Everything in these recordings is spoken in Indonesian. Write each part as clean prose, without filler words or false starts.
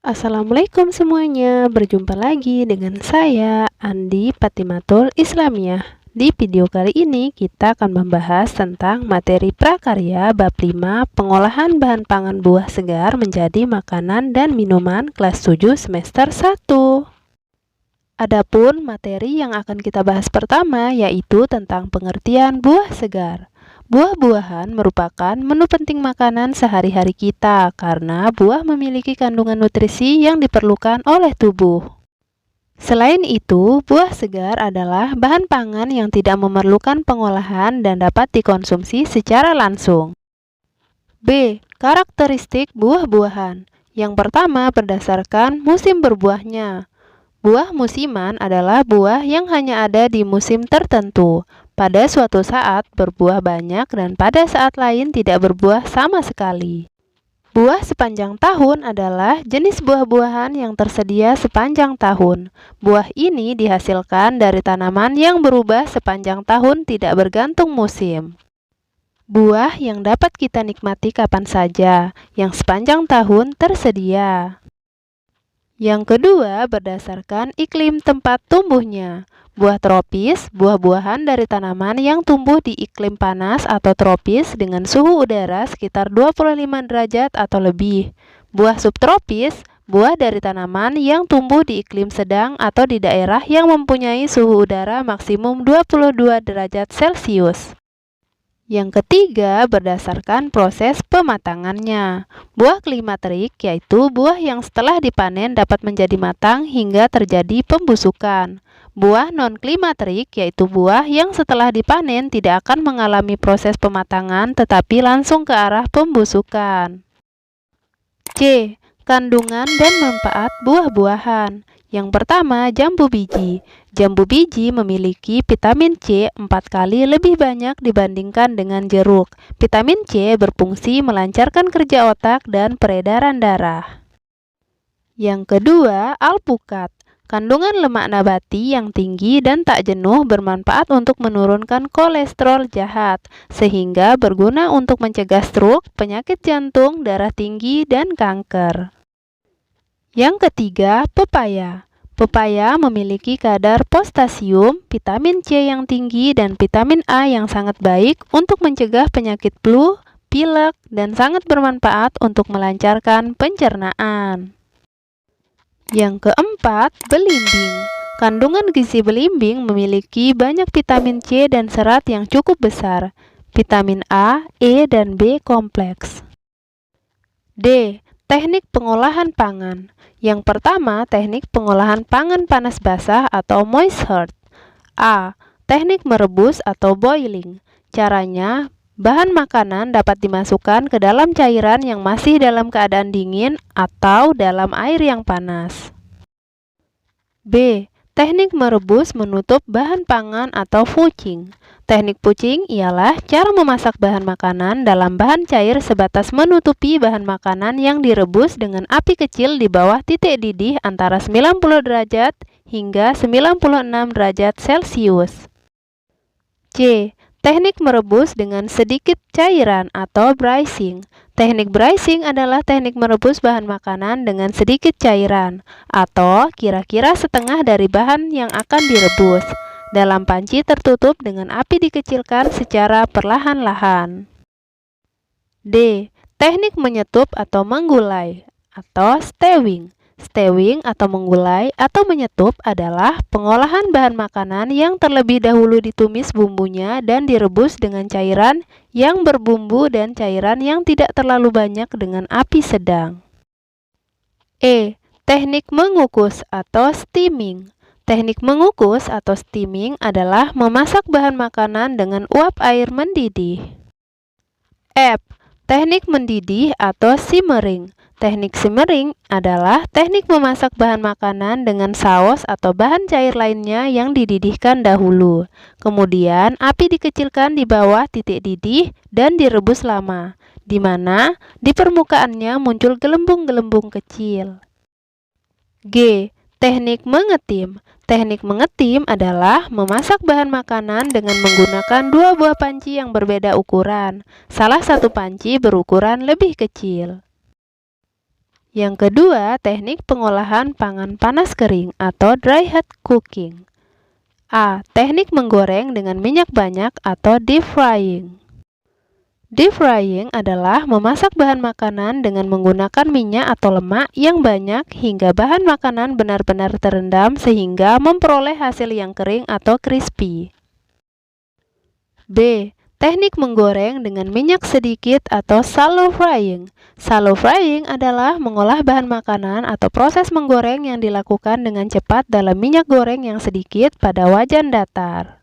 Assalamualaikum semuanya, berjumpa lagi dengan saya Andi Patimatul Islamiyah. Di video kali ini kita akan membahas tentang materi prakarya bab 5 pengolahan bahan pangan buah segar menjadi makanan dan minuman kelas 7 semester 1. Adapun materi yang akan kita bahas pertama yaitu tentang pengertian buah segar. Buah-buahan merupakan menu penting makanan sehari-hari kita karena buah memiliki kandungan nutrisi yang diperlukan oleh tubuh. Selain itu, buah segar adalah bahan pangan yang tidak memerlukan pengolahan dan dapat dikonsumsi secara langsung. B. Karakteristik buah-buahan. Yang pertama berdasarkan musim berbuahnya. Buah musiman adalah buah yang hanya ada di musim tertentu. Pada suatu saat berbuah banyak dan pada saat lain tidak berbuah sama sekali. Buah sepanjang tahun adalah jenis buah-buahan yang tersedia sepanjang tahun. Buah ini dihasilkan dari tanaman yang berubah sepanjang tahun tidak bergantung musim. Buah yang dapat kita nikmati kapan saja, yang sepanjang tahun tersedia. Yang kedua, berdasarkan iklim tempat tumbuhnya. Buah tropis, buah-buahan dari tanaman yang tumbuh di iklim panas atau tropis dengan suhu udara sekitar 25 derajat atau lebih. Buah subtropis, buah dari tanaman yang tumbuh di iklim sedang atau di daerah yang mempunyai suhu udara maksimum 22 derajat Celcius. Yang ketiga, berdasarkan proses pematangannya. Buah klimaterik yaitu buah yang setelah dipanen dapat menjadi matang hingga terjadi pembusukan. Buah non-klimaterik yaitu buah yang setelah dipanen tidak akan mengalami proses pematangan tetapi langsung ke arah pembusukan. C. Kandungan dan manfaat buah-buahan. Yang pertama, jambu biji. Jambu biji memiliki vitamin C 4 kali lebih banyak dibandingkan dengan jeruk. Vitamin C berfungsi melancarkan kerja otak dan peredaran darah. Yang kedua, alpukat. Kandungan lemak nabati yang tinggi dan tak jenuh bermanfaat untuk menurunkan kolesterol jahat, sehingga berguna untuk mencegah stroke, penyakit jantung, darah tinggi, dan kanker. Yang ketiga, pepaya. Pepaya memiliki kadar potasium, vitamin C yang tinggi, dan vitamin A yang sangat baik untuk mencegah penyakit flu, pilek, dan sangat bermanfaat untuk melancarkan pencernaan. Yang keempat, belimbing. Kandungan gizi belimbing memiliki banyak vitamin C dan serat yang cukup besar, vitamin A, E, dan B kompleks. D. Teknik pengolahan pangan. Yang pertama, teknik pengolahan pangan panas basah atau moist heat. A. Teknik merebus atau boiling. Caranya, bahan makanan dapat dimasukkan ke dalam cairan yang masih dalam keadaan dingin atau dalam air yang panas. B. Teknik merebus menutup bahan pangan atau poaching. Teknik poaching ialah cara memasak bahan makanan dalam bahan cair sebatas menutupi bahan makanan yang direbus dengan api kecil di bawah titik didih antara 90 derajat hingga 96 derajat Celcius. C. Teknik merebus dengan sedikit cairan atau braising. Teknik braising adalah teknik merebus bahan makanan dengan sedikit cairan atau kira-kira setengah dari bahan yang akan direbus dalam panci tertutup dengan api dikecilkan secara perlahan-lahan. D. Teknik menyetup atau menggulai atau stewing. Stewing atau menggulai atau menyetup adalah pengolahan bahan makanan yang terlebih dahulu ditumis bumbunya dan direbus dengan cairan yang berbumbu dan cairan yang tidak terlalu banyak dengan api sedang. E. Teknik mengukus atau steaming. Teknik mengukus atau steaming adalah memasak bahan makanan dengan uap air mendidih. F. Teknik mendidih atau simmering. Teknik simmering adalah teknik memasak bahan makanan dengan saus atau bahan cair lainnya yang dididihkan dahulu. Kemudian api dikecilkan di bawah titik didih dan direbus lama, di mana di permukaannya muncul gelembung-gelembung kecil. G. Teknik mengetim. Teknik mengetim adalah memasak bahan makanan dengan menggunakan dua buah panci yang berbeda ukuran. Salah satu panci berukuran lebih kecil. Yang kedua, teknik pengolahan pangan panas kering atau dry hot cooking. A. Teknik menggoreng dengan minyak banyak atau deep frying. Deep frying adalah memasak bahan makanan dengan menggunakan minyak atau lemak yang banyak hingga bahan makanan benar-benar terendam sehingga memperoleh hasil yang kering atau crispy. B. Teknik menggoreng dengan minyak sedikit atau shallow frying. Shallow frying adalah mengolah bahan makanan atau proses menggoreng yang dilakukan dengan cepat dalam minyak goreng yang sedikit pada wajan datar.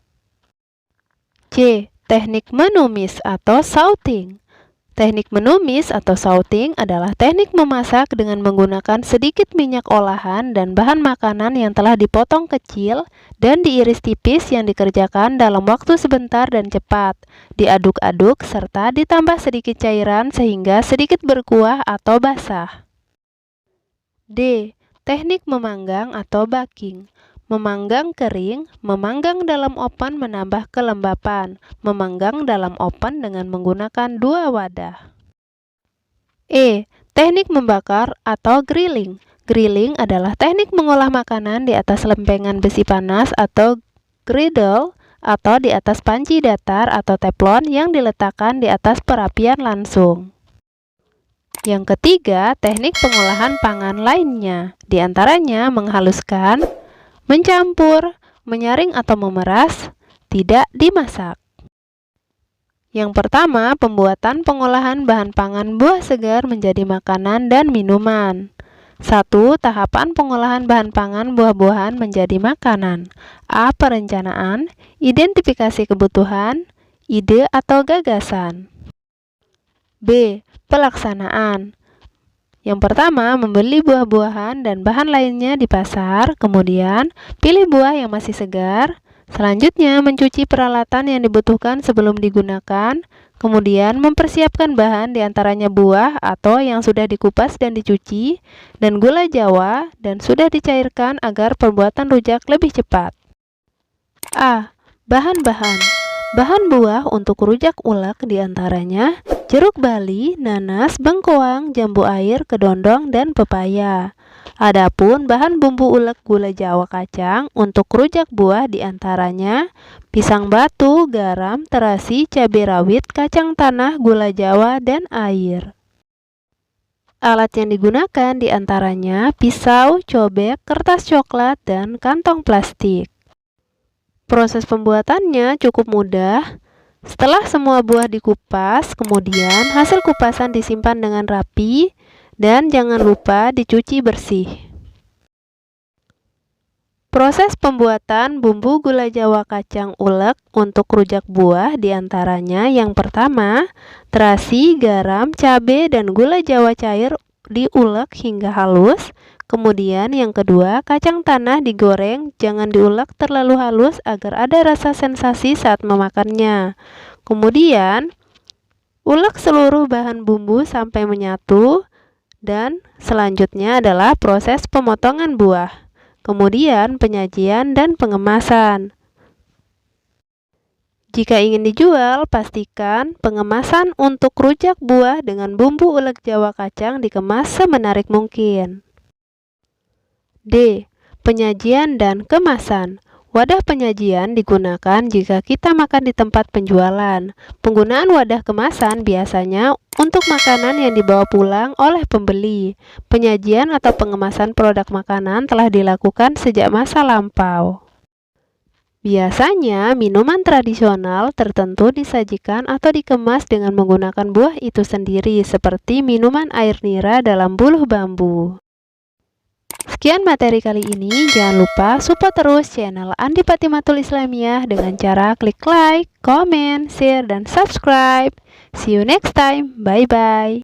C. Teknik menumis atau sauteing. Teknik menumis atau sauteing adalah teknik memasak dengan menggunakan sedikit minyak olahan dan bahan makanan yang telah dipotong kecil dan diiris tipis yang dikerjakan dalam waktu sebentar dan cepat, diaduk-aduk serta ditambah sedikit cairan sehingga sedikit berkuah atau basah. D. Teknik memanggang atau baking. Memanggang kering, memanggang dalam oven menambah kelembapan, memanggang dalam oven dengan menggunakan 2 wadah. E. Teknik membakar atau grilling. Grilling adalah teknik mengolah makanan di atas lempengan besi panas atau griddle atau di atas panci datar atau teflon yang diletakkan di atas perapian langsung. Yang ketiga, teknik pengolahan pangan lainnya, di antaranya menghaluskan, mencampur, menyaring atau memeras, tidak dimasak. Yang pertama, pembuatan pengolahan bahan pangan buah segar menjadi makanan dan minuman. 1. Tahapan pengolahan bahan pangan buah-buahan menjadi makanan. A. Perencanaan, identifikasi kebutuhan, ide atau gagasan. B. Pelaksanaan. Yang pertama, membeli buah-buahan dan bahan lainnya di pasar, kemudian pilih buah yang masih segar, selanjutnya mencuci peralatan yang dibutuhkan sebelum digunakan, kemudian mempersiapkan bahan diantaranya buah atau yang sudah dikupas dan dicuci, dan gula jawa dan sudah dicairkan agar pembuatan rujak lebih cepat. A. Bahan-bahan. Bahan buah untuk rujak ulek diantaranya jeruk bali, nanas, bengkoang, jambu air, kedondong, dan pepaya. Adapun bahan bumbu ulek gula jawa kacang untuk rujak buah diantaranya pisang batu, garam, terasi, cabai rawit, kacang tanah, gula jawa, dan air. Alat yang digunakan diantaranya pisau, cobek, kertas coklat, dan kantong plastik. Proses pembuatannya cukup mudah. Setelah semua buah dikupas, kemudian hasil kupasan disimpan dengan rapi dan jangan lupa dicuci bersih. Proses pembuatan bumbu gula jawa kacang ulek untuk rujak buah diantaranya yang pertama, terasi, garam, cabai, dan gula jawa cair diulek hingga halus. Kemudian yang kedua, kacang tanah digoreng, jangan diulek terlalu halus agar ada rasa sensasi saat memakannya. Kemudian, ulek seluruh bahan bumbu sampai menyatu. Dan selanjutnya adalah proses pemotongan buah. Kemudian penyajian dan pengemasan. Jika ingin dijual, pastikan pengemasan untuk rujak buah dengan bumbu ulek jawa kacang dikemas semenarik mungkin. D. Penyajian dan kemasan. Wadah penyajian digunakan jika kita makan di tempat penjualan. Penggunaan wadah kemasan biasanya untuk makanan yang dibawa pulang oleh pembeli. Penyajian atau pengemasan produk makanan telah dilakukan sejak masa lampau. Biasanya, minuman tradisional tertentu disajikan atau dikemas dengan menggunakan buah itu sendiri, seperti minuman air nira dalam buluh bambu. Sekian materi kali ini, jangan lupa support terus channel Andi Patimatul Islamiyah dengan cara klik like, comment, share, dan subscribe. See you next time, bye-bye.